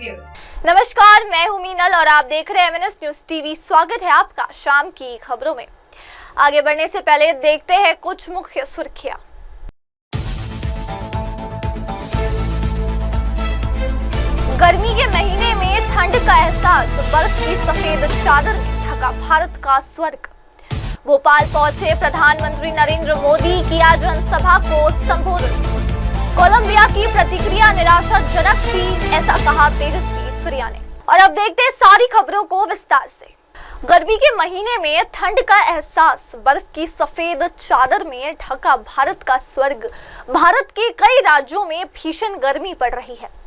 Viewers. नमस्कार, मैं हूं मीनल और आप देख रहे हैं एमएनएस न्यूज टीवी। स्वागत है आपका शाम की खबरों में। आगे बढ़ने से पहले देखते हैं कुछ मुख्य सुर्खियां। गर्मी के महीने में ठंड का एहसास, बर्फ की सफेद चादर में ढका भारत का स्वर्ग। भोपाल पहुंचे प्रधानमंत्री नरेंद्र मोदी, किया जनसभा को संबोधित। कोलंबिया की प्रतिक्रिया निराशाजनक थी, ऐसा कहा तेजस्वी सूर्या ने। और अब देखते हैं सारी खबरों को विस्तार से। गर्मी के महीने में ठंड का एहसास, बर्फ की सफेद चादर में ढका भारत का स्वर्ग। भारत के कई राज्यों में भीषण गर्मी पड़ रही है।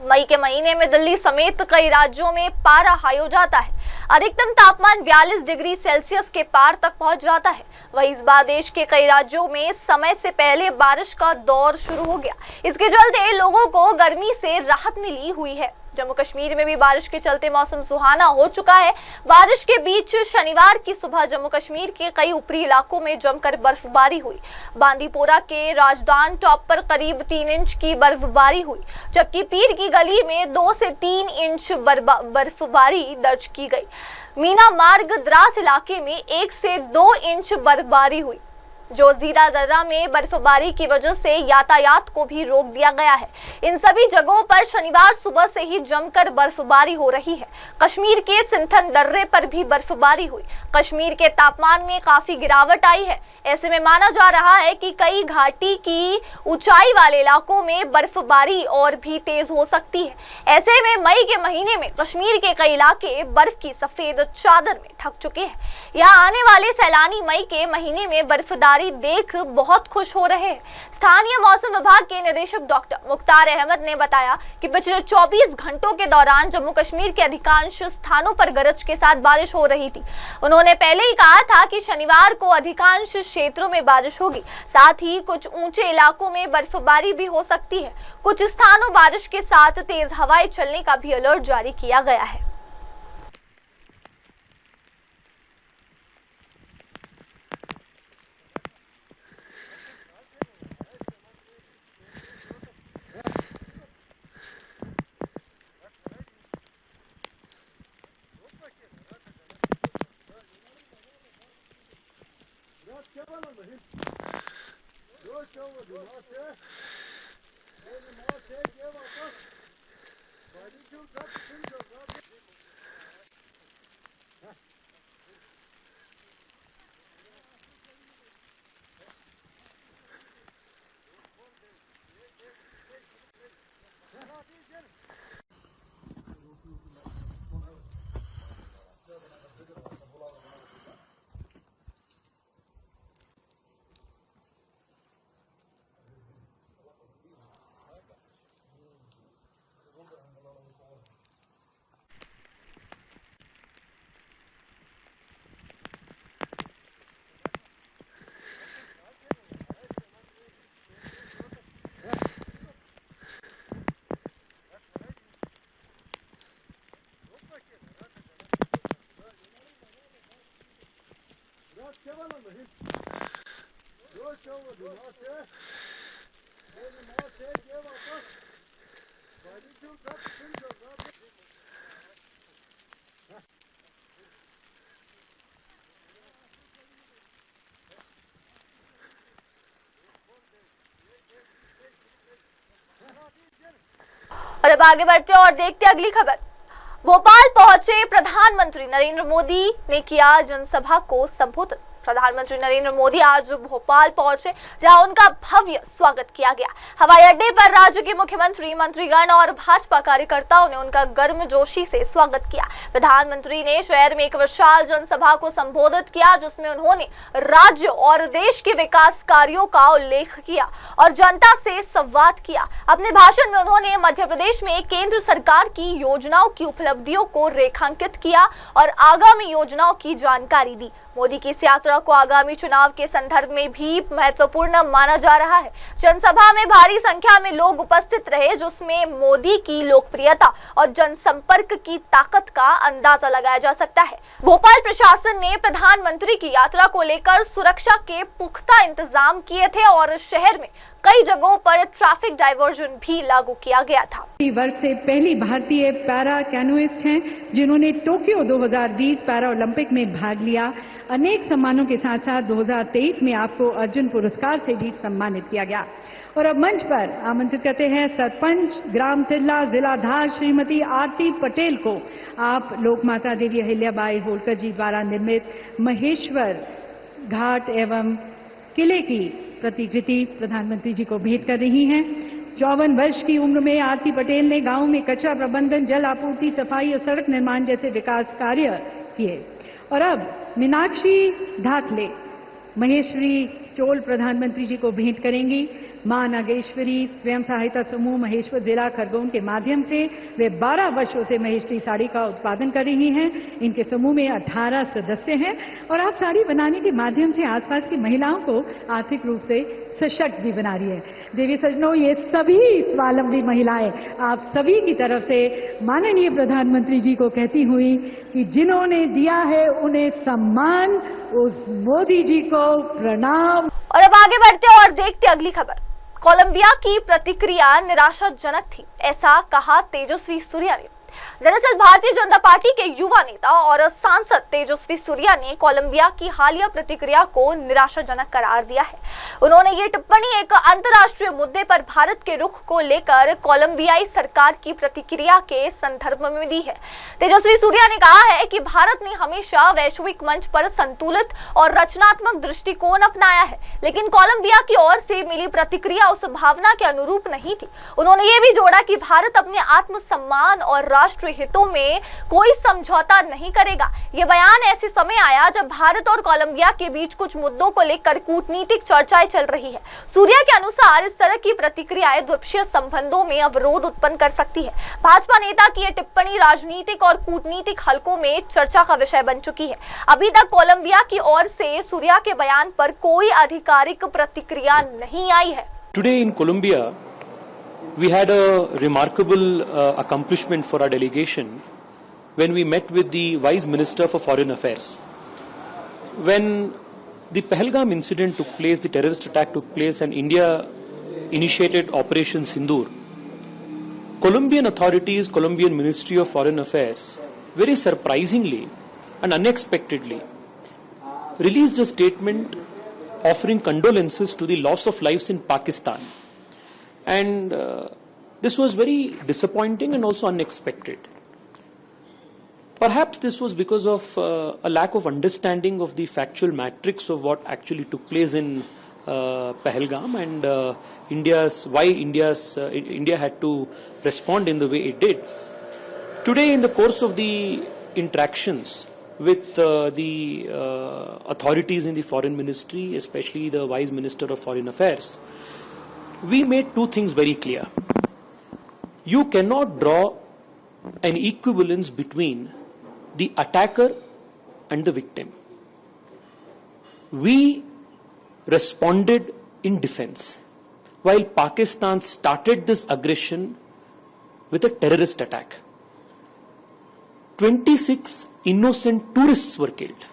मई के महीने में दिल्ली समेत कई राज्यों में पारा हाई हो जाता है। अधिकतम तापमान 42 डिग्री सेल्सियस के पार तक पहुंच जाता है। वहीं इस बार देश के कई राज्यों में समय से पहले बारिश का दौर शुरू हो गया। इसके चलते लोगों को गर्मी से राहत मिली हुई है। जम्मू कश्मीर में भी बारिश के चलते मौसम सुहाना हो चुका है। बारिश के बीच शनिवार की सुबह जम्मू कश्मीर के कई ऊपरी इलाकों में जमकर बर्फबारी हुई। बांदीपोरा के राजदान टॉप पर करीब 3 इंच की बर्फबारी हुई, जबकि पीर की गली में 2 से 3 इंच बर्फबारी दर्ज की गई। मीना मार्ग द्रास इलाके में 1 से 2 इंच बर्फबारी हुई। जोजीरा दर्रा में बर्फबारी की वजह से यातायात को भी रोक दिया गया है। इन सभी जगहों पर शनिवार सुबह से ही जमकर बर्फबारी हो रही है। कश्मीर के सिंथन दर्रे पर भी बर्फबारी हुई। कश्मीर के तापमान में काफी गिरावट आई है। ऐसे में माना जा रहा है कि कई घाटी की ऊंचाई वाले इलाकों में बर्फबारी और भी तेज हो सकती है। ऐसे में मई के महीने में कश्मीर के कई इलाके बर्फ की सफेद चादर में ढक चुके हैं। यहाँ आने वाले सैलानी मई के महीने में बर्फबारी देख बहुत खुश हो रहे हैं। स्थानीय मौसम विभाग के निदेशक डॉक्टर मुख्तार अहमद ने बताया कि पिछले 24 घंटों के दौरान जम्मू कश्मीर के अधिकांश स्थानों पर गरज के साथ बारिश हो रही थी। उन्होंने पहले ही कहा था कि शनिवार को अधिकांश क्षेत्रों में बारिश होगी, साथ ही कुछ ऊंचे इलाकों में बर्फबारी भी हो सकती है। कुछ स्थानों बारिश के साथ तेज हवाएं चलने का भी अलर्ट जारी किया गया है। और अब आगे बढ़ते और देखते अगली खबर। भोपाल पहुंचे प्रधानमंत्री नरेंद्र मोदी ने किया जनसभा को संबोधित। प्रधानमंत्री नरेंद्र मोदी आज भोपाल पहुंचे, जहां उनका भव्य स्वागत किया गया। हवाई अड्डे पर राज्य के मुख्यमंत्री, मंत्रीगण और भाजपा कार्यकर्ताओं ने उनका गर्मजोशी से स्वागत किया। प्रधानमंत्री ने शहर में एक विशाल जनसभा को संबोधित किया, जिसमें उन्होंने राज्य और देश के विकास कार्यों का उल्लेख किया और जनता से संवाद किया। अपने भाषण में उन्होंने मध्य प्रदेश में केंद्र सरकार की योजनाओं की उपलब्धियों को रेखांकित किया और आगामी योजनाओं की जानकारी दी। मोदी की इस यात्रा को आगामी चुनाव के संदर्भ में भी महत्वपूर्ण माना जा रहा है। जनसभा में भारी संख्या में लोग उपस्थित रहे, जिसमें मोदी की लोकप्रियता और जनसंपर्क की ताकत का अंदाजा लगाया जा सकता है। भोपाल प्रशासन ने प्रधानमंत्री की यात्रा को लेकर सुरक्षा के पुख्ता इंतजाम किए थे और शहर में कई जगहों पर ट्रैफिक डाइवर्जन भी लागू किया गया था। वर्ष से पहली भारतीय पैरा कैनोइस्ट हैं जिन्होंने टोक्यो 2020 पैरा ओलंपिक में भाग लिया। अनेक सम्मानों के साथ साथ 2023 में आपको अर्जुन पुरस्कार से भी सम्मानित किया गया। और अब मंच पर आमंत्रित करते हैं सरपंच ग्राम तिल्ला जिला धार श्रीमती आरती पटेल को। आप लोकमाता देवी अहिल्याबाई होलकर जी द्वारा निर्मित महेश्वर घाट एवं किले की प्रतिकृति प्रधानमंत्री जी को भेंट कर रही हैं। 54 वर्ष की उम्र में आरती पटेल ने गांव में कचरा प्रबंधन, जल आपूर्ति, सफाई और सड़क निर्माण जैसे विकास कार्य किए। और अब मीनाक्षी धातले महेश्वरी चोल प्रधानमंत्री जी को भेंट करेंगी। मां नागेश्वरी स्वयं सहायता समूह महेश्वर जिला खरगोन के माध्यम से वे 12 वर्षों से महेश्वरी साड़ी का उत्पादन कर रही हैं। इनके समूह में 18 सदस्य हैं और आप साड़ी बनाने के माध्यम से आसपास की महिलाओं को आर्थिक रूप से सशक्त भी बना रही है। देवी सज्जनों, ये सभी स्वावलंबी महिलाएं आप सभी की तरफ से माननीय प्रधानमंत्री जी को कहती हुई कि जिन्होंने दिया है उन्हें सम्मान, उस मोदी जी को प्रणाम। और अब आगे बढ़ते और देखते अगली खबर। कोलंबिया की प्रतिक्रिया निराशाजनक थी, ऐसा कहा तेजस्वी सूर्या ने। दरअसल भारतीय जनता पार्टी के युवा नेता और सांसद तेजस्वी सूर्या ने कोलंबिया की हालिया प्रतिक्रिया को निराशाजनक करार दिया है। उन्होंने ये टिप्पणी एक अंतर्राष्ट्रीय मुद्दे पर भारत के रुख को लेकर कोलंबियाई सरकार की प्रतिक्रिया के संदर्भ में दी है। तेजस्वी सूर्या ने कहा है कि भारत ने हमेशा वैश्विक मंच पर संतुलित और रचनात्मक दृष्टिकोण अपनाया है, लेकिन कोलंबिया की ओर से मिली प्रतिक्रिया उस भावना के अनुरूप नहीं थी। उन्होंने ये भी जोड़ा कि भारत अपने आत्मसम्मान और राष्ट्रीय हितों में कोई समझौता नहीं करेगा। यह बयान ऐसे समय आया जब भारत और कोलंबिया के बीच कुछ मुद्दों को लेकर कूटनीतिक चर्चाएं चल रही है। सूर्या के अनुसार इस तरह की प्रतिक्रियाएं द्विपक्षीय संबंधों में अवरोध उत्पन्न कर सकती है। भाजपा नेता की यह टिप्पणी राजनीतिक और कूटनीतिक हलकों में चर्चा का विषय बन चुकी है। अभी तक कोलंबिया की ओर से सूर्या के बयान पर कोई आधिकारिक प्रतिक्रिया नहीं आई है। Today in Colombia, we had a remarkable accomplishment for our delegation when we met with the Vice Minister for Foreign Affairs. When the Pahalgam incident took place, the terrorist attack took place and India initiated Operation Sindoor, Colombian authorities, Colombian Ministry of Foreign Affairs, very surprisingly and unexpectedly released a statement offering condolences to the loss of lives in Pakistan. And this was very disappointing and also unexpected. Perhaps this was because of a lack of understanding of the factual matrix of what actually took place in Pahalgam and why India had to respond in the way it did. Today, in the course of the interactions with the authorities in the foreign ministry, especially the Vice Minister of Foreign Affairs, we made two things very clear. You cannot draw an equivalence between the attacker and the victim. We responded in defense, while Pakistan started this aggression with a terrorist attack. 26 innocent tourists were killed.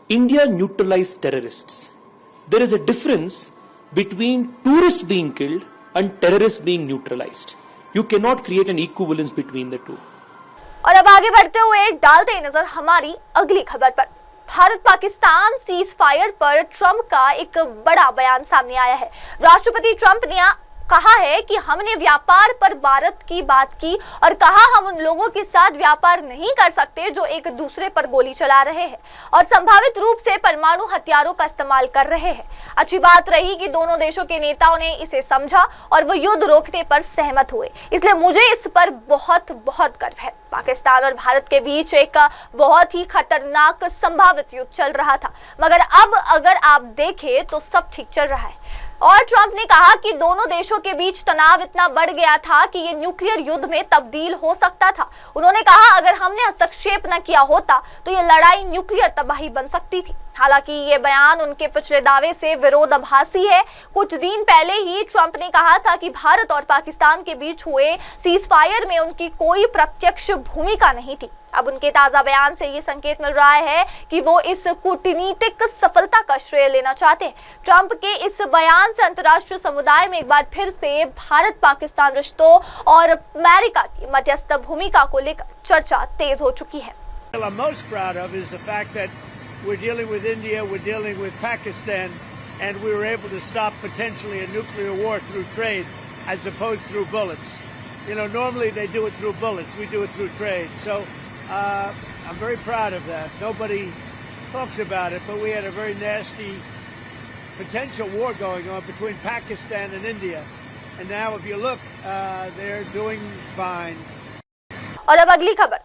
India neutralized terrorists. There is a difference between tourists being killed and terrorists being neutralized. You cannot create an equivalence between the two. और अब आगे बढ़ते हुए डालते हैं नजर हमारी अगली खबर पर। भारत पाकिस्तान सीज फायर पर ट्रंप का एक बड़ा बयान सामने आया है। राष्ट्रपति ट्रंप ने कहा है कि हमने व्यापार पर भारत की बात की और कहा हम उन लोगों के साथ व्यापार नहीं कर सकते जो एक दूसरे पर गोली चला रहे हैं और संभावित रूप से परमाणु हथियारों का इस्तेमाल कर रहे हैं। अच्छी बात रही कि दोनों देशों के नेताओं ने इसे समझा और वो युद्ध रोकने पर सहमत हुए, इसलिए मुझे इस पर बहुत बहुत गर्व है। पाकिस्तान और भारत के बीच एक बहुत ही खतरनाक संभावित युद्ध चल रहा था, मगर अब अगर आप देखें तो सब ठीक चल रहा है। और ट्रंप ने कहा कि दोनों देशों के बीच तनाव इतना बढ़ गया था कि ये न्यूक्लियर युद्ध में तब्दील हो सकता था। उन्होंने कहा अगर हमने हस्तक्षेप न किया होता तो ये लड़ाई न्यूक्लियर तबाही बन सकती थी। हालांकि ये बयान उनके पिछले दावे से विरोधाभासी है। कुछ दिन पहले ही ट्रंप ने कहा था कि भारत और पाकिस्तान के बीच हुए सीजफायर में उनकी कोई प्रत्यक्ष भूमिका नहीं थी। अब उनके ताजा बयान से ये संकेत मिल रहा है कि वो इस कूटनीतिक सफलता का श्रेय लेना चाहते हैं। ट्रंप के इस बयान से अंतर्राष्ट्रीय समुदाय में एक बार फिर से भारत पाकिस्तान रिश्तों और अमेरिका की मध्यस्थ भूमिका को लेकर चर्चा तेज हो चुकी है। We're dealing with India, we're dealing with Pakistan, and we were able to stop potentially a nuclear war through trade as opposed through bullets. You know, normally they do it through bullets, we do it through trade. So I'm very proud of that. Nobody talks about it, but we had a very nasty potential war going on between Pakistan and India. And now if you look, they're doing fine. और अब अगली खबर,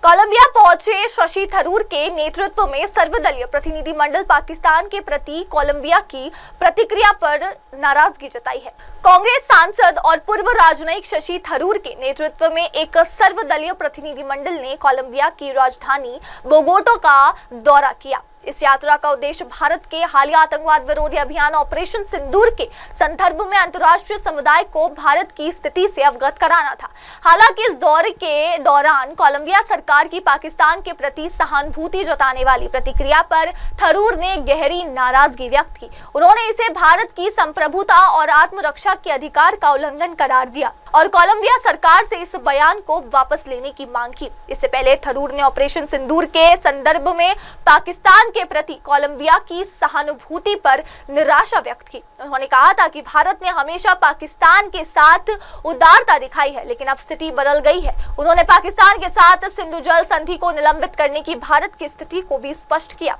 Colombia पहुंचे शशि थरूर के नेतृत्व में सर्वदलीय प्रतिनिधिमंडल पाकिस्तान के प्रति कोलंबिया की प्रतिक्रिया पर नाराजगी जताई है। कांग्रेस सांसद और पूर्व राजनयिक शशि थरूर के नेतृत्व में एक सर्वदलीय प्रतिनिधिमंडल ने कोलंबिया की राजधानी बोगोटा का दौरा किया। इस यात्रा का उद्देश्य भारत के हालिया आतंकवाद विरोधी अभियान ऑपरेशन सिंदूर के संदर्भ में अंतर्राष्ट्रीय समुदाय को भारत की स्थिति से अवगत कराना था। हालांकि इस दौरे के दौरान कोलंबिया सरकार की पाकिस्तान के प्रति सहानुभूति जताने वाली प्रतिक्रिया पर थरूर ने गहरी नाराजगी व्यक्त की। उन्होंने इसे भारत की संप्रभुता और आत्मरक्षा के अधिकार का उल्लंघन करार दिया और कोलंबिया सरकार से इस बयान को वापस लेने की मांग की। इससे पहले थरूर ने ऑपरेशन सिंदूर के संदर्भ में पाकिस्तान के प्रति कोलंबिया की सहानुभूति पर निराशा व्यक्त की। उन्होंने कहा था कि भारत ने हमेशा पाकिस्तान के साथ उदारता दिखाई है, लेकिन अब स्थिति बदल गई है। उन्होंने पाकिस्तान के साथ सिंधु जल संधि को निलंबित करने की भारत की स्थिति को भी स्पष्ट किया।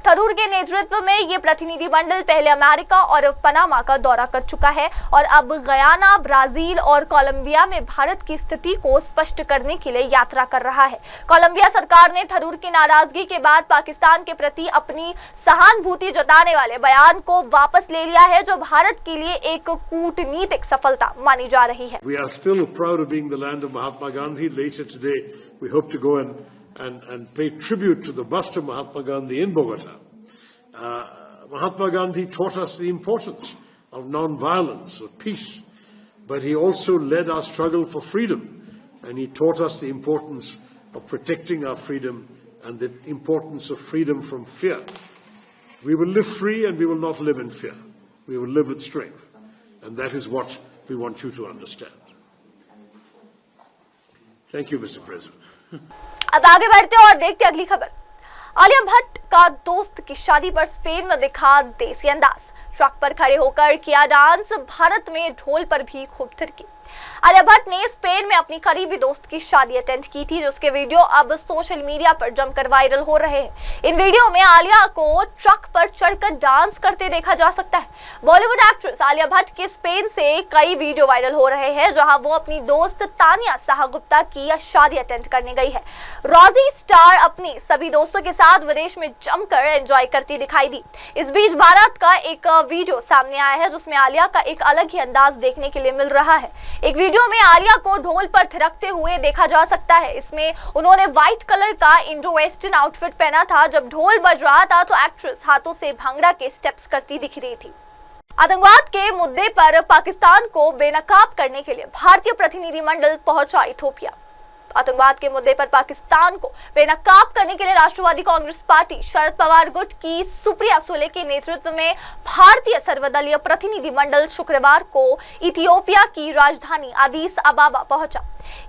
थरूर के नेतृत्व में ये प्रतिनिधिमंडल पहले अमेरिका और पनामा का दौरा कर चुका है और अब गयाना, ब्राजील और कोलंबिया में भारत की स्थिति को स्पष्ट करने के लिए यात्रा कर रहा है। कोलंबिया सरकार ने थरूर की नाराजगी के बाद पाकिस्तान के प्रति अपनी सहानुभूति जताने वाले बयान को वापस ले लिया है, जो भारत के लिए एक कूटनीतिक सफलता मानी जा रही है। We are still proud of being the land of Mahatma Gandhi. Later today, we hope to go and pay tribute to the bust of Mahatma Gandhi in Bogota. Mahatma Gandhi taught us the importance of non-violence, of peace, but he also led our struggle for freedom, and he taught us the importance of protecting our freedom and the importance of freedom from fear. We will live free and we will not live in fear. We will live with strength, and that is what we want you to understand. Thank you, Mr. President. अब आगे बढ़ते हैं और देखते हैं अगली खबर। आलिया भट्ट का दोस्त की शादी पर स्पेन में दिखा देसी अंदाज। ट्रक पर खड़े होकर किया डांस, भारत में ढोल पर भी खूब थिरकी। आलिया भट्ट ने स्पेन में अपनी करीबी दोस्त की शादी अटेंड की थी, जिसके वीडियो अब सोशल मीडिया पर जमकर वायरल हो रहे हैं। इन वीडियो में आलिया को ट्रक पर चढ़कर डांस करते देखा जा सकता है। बॉलीवुड एक्ट्रेस आलिया भट्ट के स्पेन से कई वीडियो वायरल हो रहे हैं, जहां वो अपनी दोस्त तानिया शाह गुप्ता की शादी अटेंड करने गई है। रॉजी स्टार अपनी सभी दोस्तों के साथ विदेश में जमकर एंजॉय करती दिखाई दी। इस बीच भारत का एक वीडियो सामने आया है, जिसमें आलिया का एक अलग ही अंदाज देखने के लिए मिल रहा है। एक वीडियो में आलिया को ढोल पर थिरकते हुए देखा जा सकता है। इसमें उन्होंने व्हाइट कलर का इंडो वेस्टर्न आउटफिट पहना था। जब ढोल बज रहा था तो एक्ट्रेस हाथों से भांगड़ा के स्टेप्स करती दिख रही थी। आतंकवाद के मुद्दे पर पाकिस्तान को बेनकाब करने के लिए भारतीय प्रतिनिधिमंडल पहुंचा इथियोपिया। आतंकवाद के मुद्दे पर पाकिस्तान को बेनकाब करने के लिए राष्ट्रवादी कांग्रेस पार्टी शरद पवार गुट की सुप्रिया सुले के नेतृत्व में भारतीय सर्वदलीय प्रतिनिधिमंडल शुक्रवार को इथियोपिया की राजधानी अदीस अबाबा पहुंचा।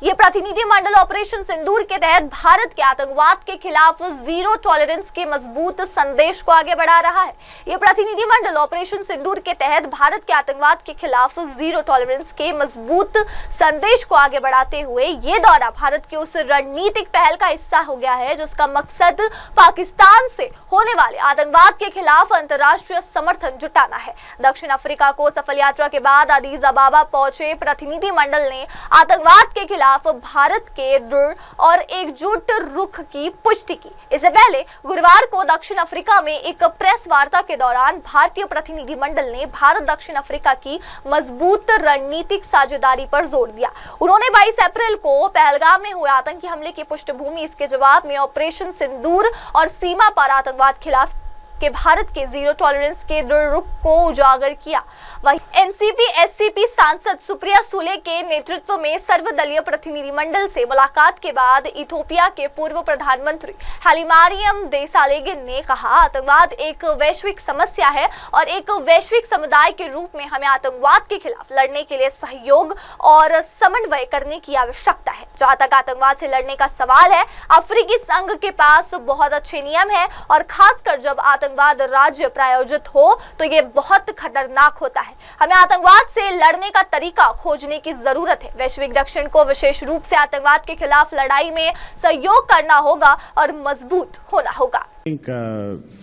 ये प्रतिनिधिमंडल ऑपरेशन सिंदूर के तहत भारत के आतंकवाद के खिलाफ जीरो टॉलरेंस के मजबूत संदेश को आगे बढ़ा रहा है। ये प्रतिनिधिमंडल ऑपरेशन सिंदूर के तहत भारत के आतंकवाद के खिलाफ जीरो टॉलरेंस के मजबूत संदेश को आगे बढ़ाते हुए ये दौरा भारत की उस रणनीतिक पहल का हिस्सा हो गया है, जिसका मकसद पाकिस्तान से होने वाले आतंकवाद के खिलाफ अंतर्राष्ट्रीय समर्थन जुटाना है। दक्षिण अफ्रीका को सफल यात्रा के बाद अदीस अबाबा पहुंचे प्रतिनिधिमंडल ने आतंकवाद के खिलाफ भारत के दृढ़ और एकजुट रुख की पुष्टि की। इससे पहले गुरुवार को दक्षिण अफ्रीका में एक प्रेस वार्ता के दौरान भारतीय प्रतिनिधिमंडल ने भारत दक्षिण अफ्रीका की मजबूत रणनीतिक साझेदारी पर जोर दिया। उन्होंने 22 अप्रैल को पहलगाम में हुए आतंकी हमले की पृष्ठभूमि, इसके जवाब में ऑपरेशन सिंदूर और सीमा पार आतंकवाद खिलाफ के भारत के जीरो टॉलरेंस के दृढ़ रुख को उजागर किया। वहीं एनसीपी एससीपी सांसद सुप्रिया सुले के नेतृत्व में सर्वदलीय प्रतिनिधिमंडल से मुलाकात के बाद इथियोपिया के पूर्व प्रधानमंत्री हाइलेमारियम देसालेगन ने कहा, आतंकवाद एक वैश्विक समस्या है और एक वैश्विक समुदाय के रूप में हमें आतंकवाद के खिलाफ लड़ने के लिए सहयोग और समन्वय करने की आवश्यकता है। जहां तक आतंकवाद से लड़ने का सवाल है, अफ्रीकी संघ के पास बहुत अच्छे नियम है और खासकर जब आतंकवाद राज्य प्रायोजित हो तो ये बहुत खतरनाक होता है। हमें आतंकवाद से लड़ने का तरीका खोजने की जरूरत है। वैश्विक दक्षिण को विशेष रूप से आतंकवाद के खिलाफ लड़ाई में सहयोग करना होगा और मजबूत होना होगा। I think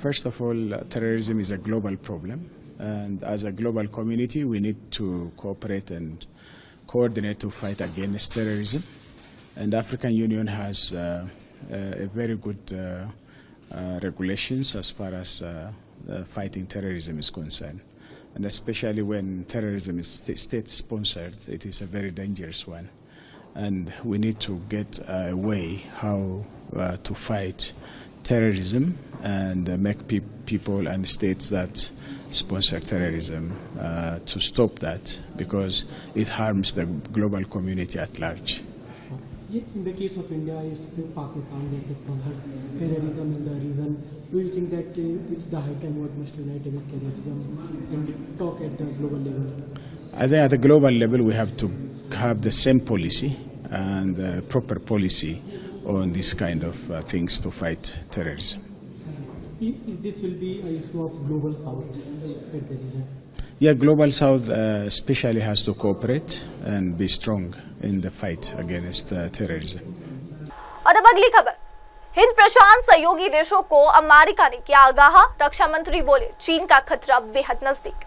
first of all, terrorism is a global problem, and as a global community, we need to cooperate and coordinate to fight against terrorism. And the African Union has a very good regulations as far as fighting terrorism is concerned. And especially when terrorism is state-sponsored, it is a very dangerous one. And we need to get a way how to fight terrorism and make people and states that sponsor terrorism to stop that, because it harms the global community at large. In the case of India, it's Pakistan that sponsored terrorism in the region. Do you think that this is the high time what must unite against terrorism and talk at the global level? I think at the global level we have to have the same policy and proper policy on this kind of things to fight terrorism. This will be an issue of global south at the region. Yeah, global south especially has to cooperate and be strong in the fight against terrorism. और अब अगली खबर, हिंद प्रशांत सहयोगी देशों को America ने किया आगाह, रक्षा मंत्री बोले चीन का खतरा बेहद नजदीक।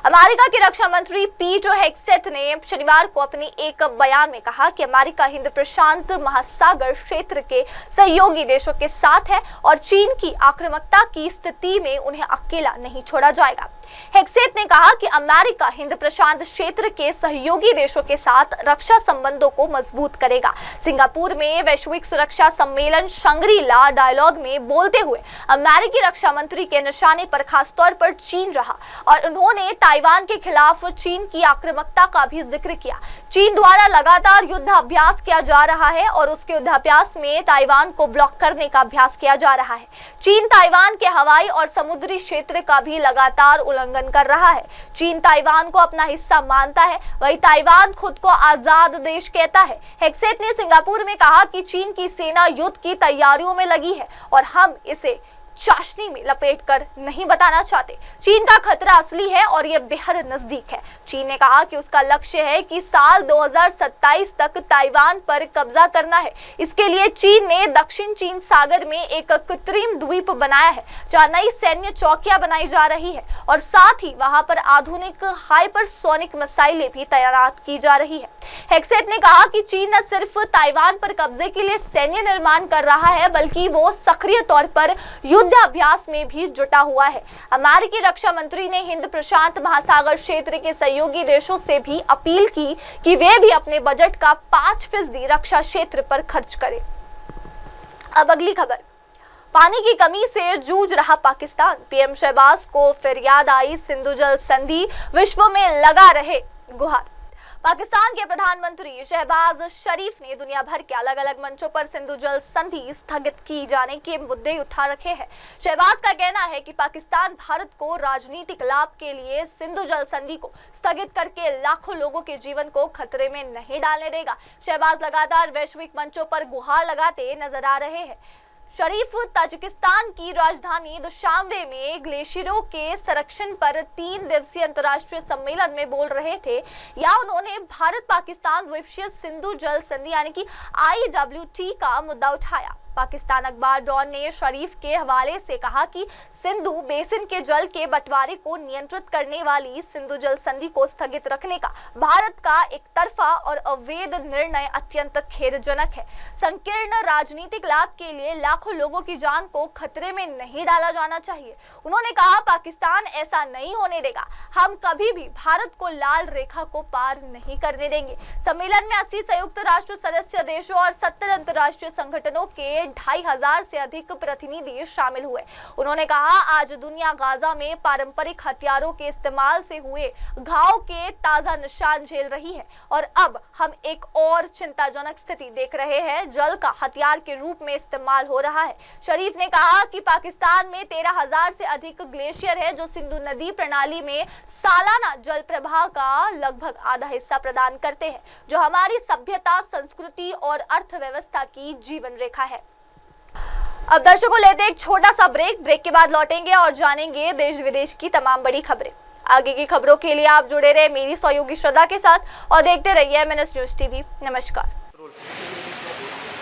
अमेरिका के रक्षा मंत्री पीट हेग्सेथ ने शनिवार को अपने एक बयान में कहा कि अमेरिका हिंद प्रशांत महासागर क्षेत्र के सहयोगी देशों के साथ है और चीन की आक्रामकता की स्थिति में उन्हें अकेला नहीं छोड़ा जाएगा। हेग्सेथ ने कहा कि अमेरिका हिंद प्रशांत क्षेत्र के सहयोगी देशों के साथ रक्षा संबंधों को मजबूत करेगा। सिंगापुर में वैश्विक सुरक्षा सम्मेलन शंग्री-ला डायलॉग में बोलते हुए अमेरिकी रक्षा मंत्री के निशाने पर खासतौर पर चीन रहा और उन्होंने ताइवान के खिलाफ चीन की आक्रामकता का भी जिक्र किया। चीन द्वारा लगातार युद्धाभ्यास किया जा रहा है और उसके युद्धाभ्यास में ताइवान को ब्लॉक करने का अभ्यास किया जा रहा है। चीन ताइवान के हवाई और समुद्री क्षेत्र का भी लगातार उल्लंघन कर रहा है। चीन ताइवान को अपना हिस्सा मानता है, वही ताइवान खुद को आजाद देश कहता है। हेग्सेथ ने सिंगापुर में कहा कि चीन की सेना युद्ध की तैयारियों में लगी है और हम इसे चाशनी में लपेटकर नहीं बताना चाहते। चीन का खतरा असली है और यह बेहद नजदीक है। चीन ने कहा कि उसका लक्ष्य है कि साल 2027 तक ताइवान पर कब्जा करना है। इसके लिए चीन ने दक्षिण चीन सागर में एक कृत्रिम द्वीप बनाया है जहां नई सैन्य चौकियां बनाई जा रही है और साथ ही वहां पर आधुनिक हाइपरसोनिक मिसाइलें भी तैनात की जा रही है। हेग्सेथ ने कहा कि चीन न सिर्फ ताइवान पर कब्जे के लिए सैन्य निर्माण कर रहा है बल्कि वो सक्रिय तौर पर युद्धाभ्यास में भी जुटा हुआ है। अमेरिकी रक्षा मंत्री ने हिंद प्रशांत महासागर क्षेत्र के सहयोगी देशों से भी अपील की कि वे भी अपने बजट का 5% रक्षा क्षेत्र पर खर्च करें। अब अगली खबर, पानी की कमी से जूझ रहा पाकिस्तान, पीएम शहबाज को फिर याद आई सिंधु जल संधि, विश्व में लगा रहे गुहार। पाकिस्तान के प्रधानमंत्री शहबाज शरीफ ने दुनिया भर के अलग अलग मंचों पर सिंधु जल संधि स्थगित की जाने के मुद्दे उठा रखे हैं। शहबाज का कहना है कि पाकिस्तान भारत को राजनीतिक लाभ के लिए सिंधु जल संधि को स्थगित करके लाखों लोगों के जीवन को खतरे में नहीं डालने देगा। शहबाज लगातार वैश्विक मंचों पर गुहार लगाते नजर आ रहे हैं। शरीफ ताजिकिस्तान की राजधानी दुशांबे में ग्लेशियरों के संरक्षण पर 3 दिवसीय अंतर्राष्ट्रीय सम्मेलन में बोल रहे थे। या उन्होंने भारत पाकिस्तान द्वीपीय सिंधु जल संधि यानी कि IWT का मुद्दा उठाया। पाकिस्तान अखबार डॉन ने शरीफ के हवाले से कहा कि सिंधु बेसिन के जल के बंटवारे को नियंत्रित करने वाली सिंधु जल संधि को स्थगित रखने का भारत का एक तरफा और अवैध निर्णय अत्यंत खेदजनक है। संकीर्ण राजनीतिक लाभ के लिए लाखों लोगों की जान को खतरे में नहीं डाला जाना चाहिए। उन्होंने कहा, पाकिस्तान ऐसा नहीं होने देगा। हम कभी भी भारत को लाल रेखा को पार नहीं करने देंगे। सम्मेलन में 80 संयुक्त राष्ट्र सदस्य देशों और 70 अंतर्राष्ट्रीय संगठनों के के 2500 से अधिक प्रतिनिधि शामिल हुए। उन्होंने कहा, आज दुनिया गाजा में पारंपरिक हथियारों के इस्तेमाल से हुए घाव के ताजा निशान झेल रही है और अब हम एक और चिंताजनक स्थिति देख रहे हैं, जल का हथियार के रूप में इस्तेमाल हो रहा है। शरीफ ने कहा कि पाकिस्तान में 13,000 से अधिक ग्लेशियर है जो सिंधु नदी प्रणाली में सालाना जल प्रवाह का लगभग आधा हिस्सा प्रदान करते हैं, जो हमारी सभ्यता, संस्कृति और अर्थव्यवस्था की जीवन रेखा है। अब दर्शकों, लेते एक छोटा सा ब्रेक के बाद लौटेंगे और जानेंगे देश विदेश की तमाम बड़ी खबरें। आगे की खबरों के लिए आप जुड़े रहे मेरी सहयोगी श्रद्धा के साथ और देखते रहिए MNS न्यूज टीवी। नमस्कार।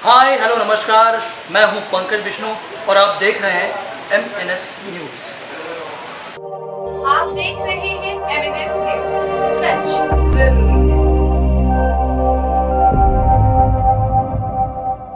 हाय हेलो नमस्कार, मैं हूं पंकज विष्णु और आप देख रहे हैं MNS न्यूज। आप देख रहे हैं MNS न्यूज, सच जरूर।